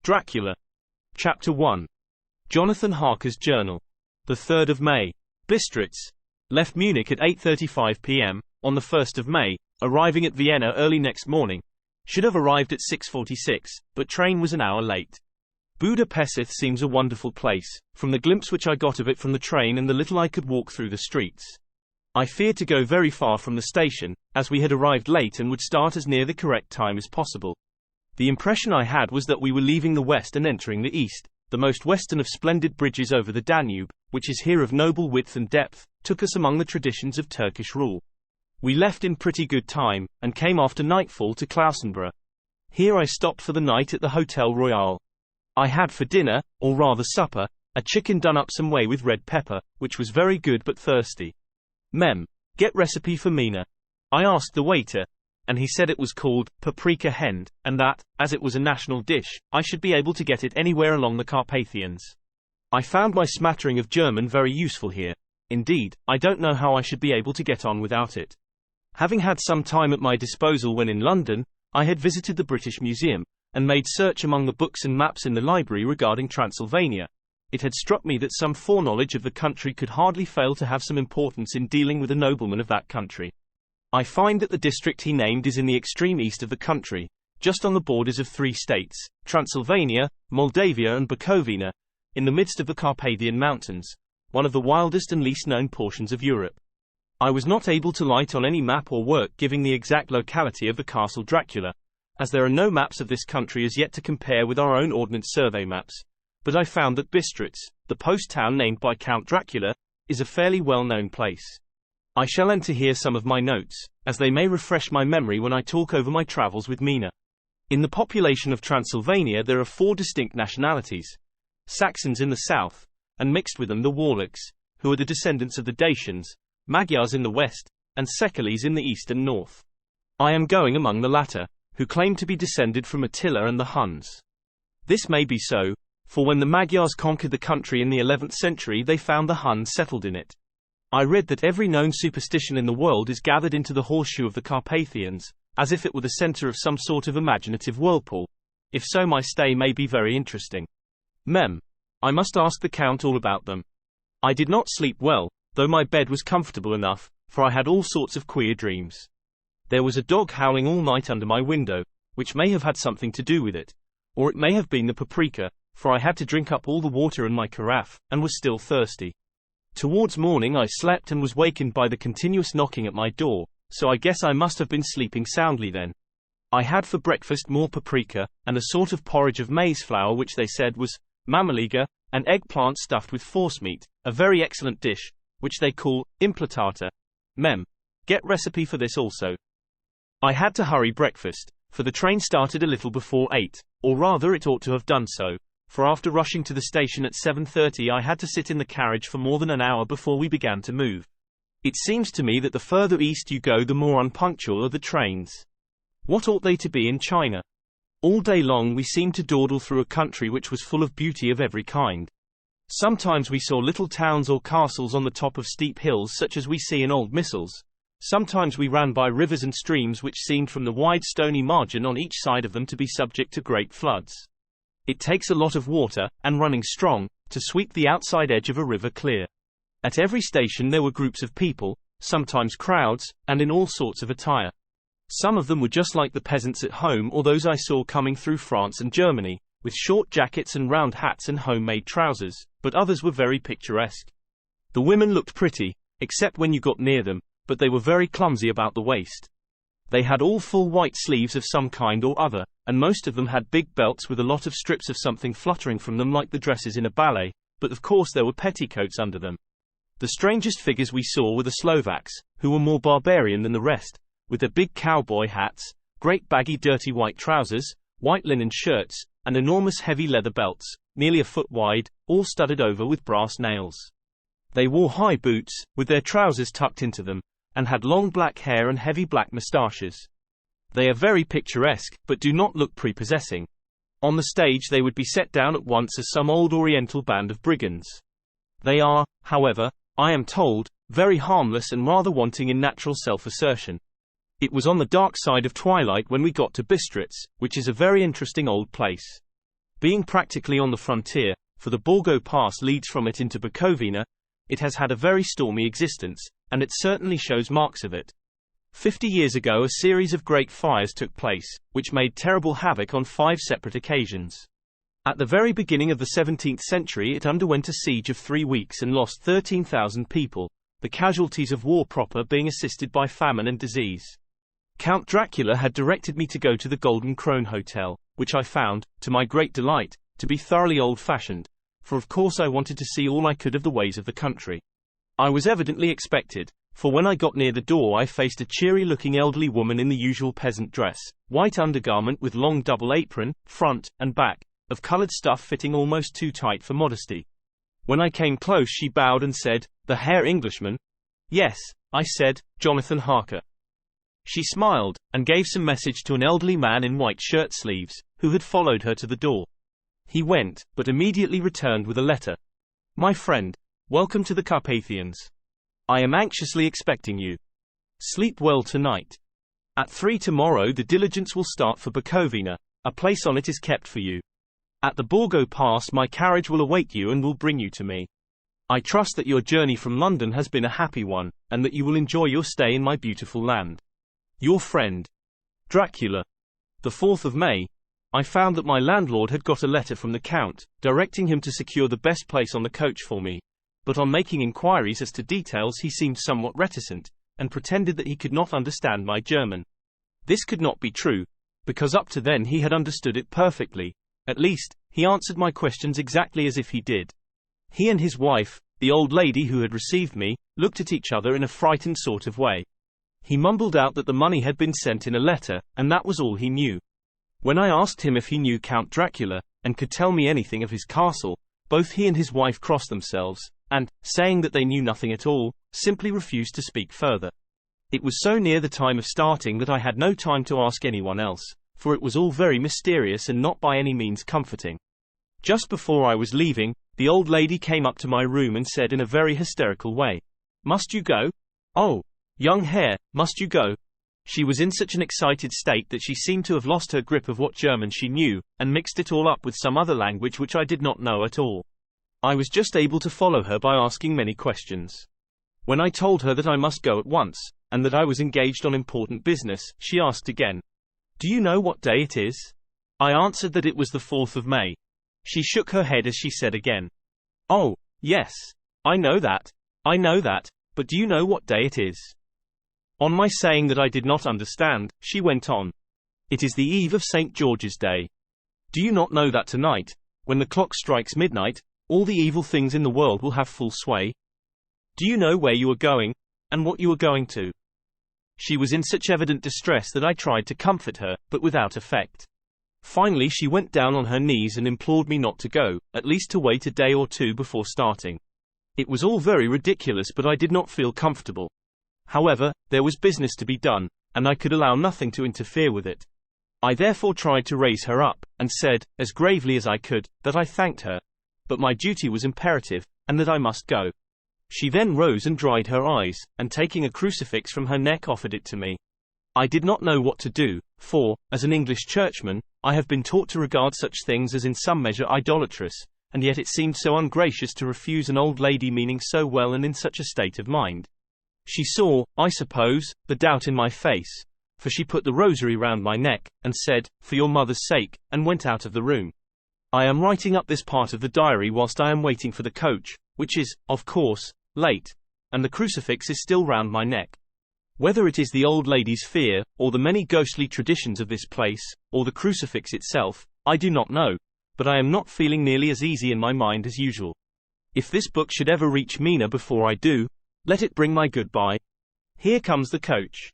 Dracula. Chapter 1. Jonathan Harker's Journal. The 3rd of May. Bistritz. Left Munich at 8:35 p.m. on the 1st of May, arriving at Vienna early next morning. Should have arrived at 6:46, but train was an hour late. Budapest seems a wonderful place, from the glimpse which I got of it from the train and the little I could walk through the streets. I feared to go very far from the station, as we had arrived late and would start as near the correct time as possible. The impression I had was that we were leaving the west and entering the east. The most western of splendid bridges over the Danube, which is here of noble width and depth, took us among the traditions of Turkish rule. We left in pretty good time, and came after nightfall to Klausenburg. Here I stopped for the night at the Hotel Royal. I had for dinner, or rather supper, a chicken done up some way with red pepper, which was very good but thirsty. Get recipe for Mina. I asked the waiter, and he said it was called paprika hend, and that, as it was a national dish, I should be able to get it anywhere along the Carpathians. I found my smattering of German very useful here. Indeed, I don't know how I should be able to get on without it. Having had some time at my disposal when in London, I had visited the British Museum, and made search among the books and maps in the library regarding Transylvania. It had struck me that some foreknowledge of the country could hardly fail to have some importance in dealing with a nobleman of that country. I find that the district he named is in the extreme east of the country, just on the borders of 3 states, Transylvania, Moldavia and Bukovina, in the midst of the Carpathian Mountains, one of the wildest and least known portions of Europe. I was not able to light on any map or work giving the exact locality of the Castle Dracula, as there are no maps of this country as yet to compare with our own Ordnance Survey maps, but I found that Bistritz, the post town named by Count Dracula, is a fairly well-known place. I shall enter here some of my notes, as they may refresh my memory when I talk over my travels with Mina. In the population of Transylvania there are 4 distinct nationalities: Saxons in the south, and mixed with them the Wallachs, who are the descendants of the Dacians, Magyars in the west, and Sekalis in the east and north. I am going among the latter, who claim to be descended from Attila and the Huns. This may be so, for when the Magyars conquered the country in the 11th century they found the Huns settled in it. I read that every known superstition in the world is gathered into the horseshoe of the Carpathians, as if it were the center of some sort of imaginative whirlpool. If so, my stay may be very interesting. I must ask the Count all about them. I did not sleep well, though my bed was comfortable enough, for I had all sorts of queer dreams. There was a dog howling all night under my window, which may have had something to do with it, or it may have been the paprika, for I had to drink up all the water in my carafe, and was still thirsty. Towards morning I slept and was wakened by the continuous knocking at my door, so I guess I must have been sleeping soundly then. I had for breakfast more paprika, and a sort of porridge of maize flour which they said was mamaliga, and eggplant stuffed with forcemeat, a very excellent dish, which they call implatata. Get recipe for this also. I had to hurry breakfast, for the train started a little before 8, or rather it ought to have done so, for after rushing to the station at 7:30 I had to sit in the carriage for more than an hour before we began to move. It seems to me that the further east you go the more unpunctual are the trains. What ought they to be in China? All day long we seemed to dawdle through a country which was full of beauty of every kind. Sometimes we saw little towns or castles on the top of steep hills such as we see in old missals. Sometimes we ran by rivers and streams which seemed from the wide stony margin on each side of them to be subject to great floods. It takes a lot of water, and running strong, to sweep the outside edge of a river clear. At every station there were groups of people, sometimes crowds, and in all sorts of attire. Some of them were just like the peasants at home or those I saw coming through France and Germany, with short jackets and round hats and homemade trousers, but others were very picturesque. The women looked pretty, except when you got near them, but they were very clumsy about the waist. They had all full white sleeves of some kind or other, and most of them had big belts with a lot of strips of something fluttering from them like the dresses in a ballet, but of course there were petticoats under them. The strangest figures we saw were the Slovaks, who were more barbarian than the rest, with their big cowboy hats, great baggy dirty white trousers, white linen shirts, and enormous heavy leather belts, nearly a foot wide, all studded over with brass nails. They wore high boots, with their trousers tucked into them, and had long black hair and heavy black moustaches. They are very picturesque, but do not look prepossessing. On the stage they would be set down at once as some old oriental band of brigands. They are, however, I am told, very harmless and rather wanting in natural self-assertion. It was on the dark side of twilight when we got to Bistritz, which is a very interesting old place. Being practically on the frontier, for the Borgo Pass leads from it into Bukovina, it has had a very stormy existence, and it certainly shows marks of it. 50 years ago a series of great fires took place, which made terrible havoc on 5 separate occasions. At the very beginning of the 17th century it underwent a siege of 3 weeks and lost 13,000 people, the casualties of war proper being assisted by famine and disease. Count Dracula had directed me to go to the Golden Krone Hotel, which I found, to my great delight, to be thoroughly old-fashioned, for of course I wanted to see all I could of the ways of the country. I was evidently expected, for when I got near the door I faced a cheery-looking elderly woman in the usual peasant dress, white undergarment with long double apron, front and back, of coloured stuff fitting almost too tight for modesty. When I came close she bowed and said, "The Herr Englishman?" "Yes," I said, "Jonathan Harker." She smiled, and gave some message to an elderly man in white shirt sleeves, who had followed her to the door. He went, but immediately returned with a letter. "My friend, welcome to the Carpathians. I am anxiously expecting you. Sleep well tonight. At 3 tomorrow the diligence will start for Bukovina, a place on it is kept for you. At the Borgo Pass my carriage will await you and will bring you to me. I trust that your journey from London has been a happy one, and that you will enjoy your stay in my beautiful land. Your friend, Dracula." The 4th of May, I found that my landlord had got a letter from the Count, directing him to secure the best place on the coach for me, but on making inquiries as to details he seemed somewhat reticent, and pretended that he could not understand my German. This could not be true, because up to then he had understood it perfectly. At least, he answered my questions exactly as if he did. He and his wife, the old lady who had received me, looked at each other in a frightened sort of way. He mumbled out that the money had been sent in a letter, and that was all he knew. When I asked him if he knew Count Dracula, and could tell me anything of his castle, both he and his wife crossed themselves, and, saying that they knew nothing at all, simply refused to speak further. It was so near the time of starting that I had no time to ask anyone else, for it was all very mysterious and not by any means comforting. Just before I was leaving, the old lady came up to my room and said in a very hysterical way, "Must you go? Oh, young Herr, must you go?" She was in such an excited state that she seemed to have lost her grip of what German she knew, and mixed it all up with some other language which I did not know at all. I was just able to follow her by asking many questions. When I told her that I must go at once, and that I was engaged on important business, she asked again, "Do you know what day it is?" I answered that it was the 4th of May. She shook her head as she said again, "Oh, yes, I know that, but do you know what day it is?" On my saying that I did not understand, she went on, "It is the eve of St. George's Day. Do you not know that tonight, when the clock strikes midnight, all the evil things in the world will have full sway? Do you know where you are going, and what you are going to?" She was in such evident distress that I tried to comfort her, but without effect. Finally she went down on her knees and implored me not to go, at least to wait a day or two before starting. It was all very ridiculous, but I did not feel comfortable. However, there was business to be done, and I could allow nothing to interfere with it. I therefore tried to raise her up, and said, as gravely as I could, that I thanked her, but my duty was imperative, and that I must go. She then rose and dried her eyes, and taking a crucifix from her neck offered it to me. I did not know what to do, for, as an English churchman, I have been taught to regard such things as in some measure idolatrous, and yet it seemed so ungracious to refuse an old lady meaning so well and in such a state of mind. She saw, I suppose, the doubt in my face, for she put the rosary round my neck, and said, "For your mother's sake," and went out of the room. I am writing up this part of the diary whilst I am waiting for the coach, which is, of course, late, and the crucifix is still round my neck. Whether it is the old lady's fear, or the many ghostly traditions of this place, or the crucifix itself, I do not know, but I am not feeling nearly as easy in my mind as usual. If this book should ever reach Mina before I do, let it bring my goodbye. Here comes the coach.